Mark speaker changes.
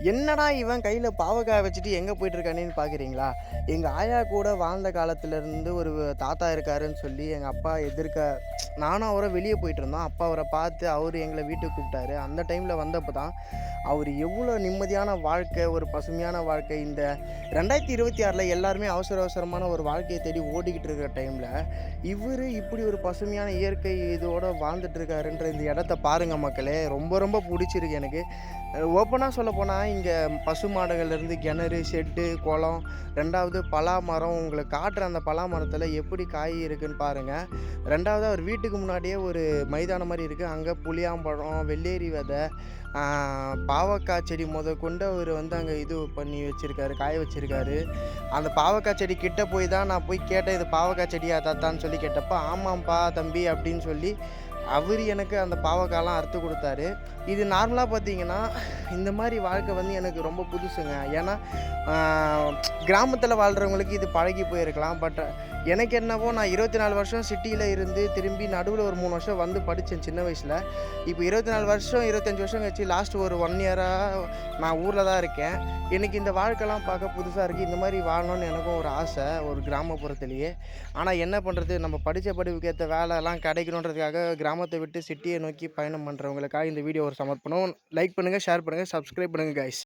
Speaker 1: என்னடா இவன் கையில பாவக்காய் வச்சுட்டு எங்கே போயிட்டுருக்கானேன்னு பார்க்குறீங்களா? எங்க ஆயா கூட வாழ்ந்த காலத்துலேருந்து ஒரு தாத்தா இருக்காருன்னு சொல்லி எங்க அப்பா எதிர்க்க நானும் அவரும் வெளிய போயிட்டுருந்தோம். அப்ப அவர பார்த்து அவரு எங்கள வீட்டுக்கு கூப்பிட்டாரு. அந்த டைம்ல வந்தப்ப தான், அவரு எவ்வளோ நிம்மதியான வாழ்க்கை, ஒரு பசுமையான வாழ்க்கை இந்த 2026ல எல்லாருமே அவசர அவசரமான ஒரு வாழ்க்கைய தேடி ஓடிக்கிட்டு இருக்கிற டைம்ல, இவரு இப்படி ஒரு பசுமையான இயற்கை இதோட வாழ்ந்துட்டு இருக்காருன்ற இந்த இடத்த பாருங்க மக்களே! ரொம்ப ரொம்ப புடிச்சிருக்கு எனக்கு. ஓப்பனா சொல்லப்போனா, இங்க பசுமாடுகள்லேருந்து கிணறு, ஷெட்டு, குளம், 2வது பலா மரம் உங்களுக்கு காட்டுறேன் அந்த பலா மரத்தில எப்படி காய் இருக்குன்னு பாருங்க. 2வது அவர் வீட்டுக்கு முன்னாடியே ஒரு மைதானம் மாரி இருக்கு. அங்க புளியாம்பழம், வெள்ளேரி விதை, ஆ பாவக்காய் செடி மொதற்கொண்டு அவரு வந்து அங்க இது பண்ணி வச்சிருக்காரு, காய வச்சிருக்காரு. அந்த பாவக்காய் செடி கிட்ட போய் தான் நான் போய் கேட்டேன், "இது பாவக்காய் செடியா தாத்தான்னு?" சொல்லி கேட்டப்ப, "ஆமாம்ப்பா தம்பி" அப்படின்னு சொல்லி அவரு எனக்கு அந்த பாவக்காலாம் அறுத்து குடுத்தாரு. இது நார்மலா பார்த்தீங்கன்னா, இந்த மாரி வாழ்க்கை வந்து எனக்கு ரொம்ப புதுசுங்க. ஏன்னா, ஆ கிராமத்தில வாழ்றவங்களுக்கு இது பழகி போயிருக்கலாம். பட் எனக்கு என்னவோ நான் 24 வருஷம் சிட்டியில இருந்து திரும்பி நடுவுல ஒரு 3 வருஷம் வந்து படிச்சேன் சின்ன வயசுல. இப்போ 24 வருஷம், 25 வருஷம் கழிச்சு லாஸ்ட் ஒரு 1 இயரா நான் ஊர்ல தான் இருக்கேன். எனக்கு இந்த வாழ்க்கைலாம் பார்க்க புதுசா இருக்கு. இந்த மாரி வாழணும்னு எனக்கும் ஒரு ஆசை, ஒரு கிராமப்புறத்திலேயே. ஆனா என்ன பண்றது? நம்ம படிச்ச படிப்புக்கு ஏத்த வேலைலாம் கிடைக்கணுன்றதுக்காக கிராமத்த விட்டு சிட்டிய நோக்கி பயணம் பண்றவங்களுக்காக இந்த வீடியோ ஒரு சமர்ப்பணம். லைக் பண்ணுங்க, ஷேர் பண்ணுங்க, சப்ஸ்கிரைப் பண்ணுங்க காய்ஸ்.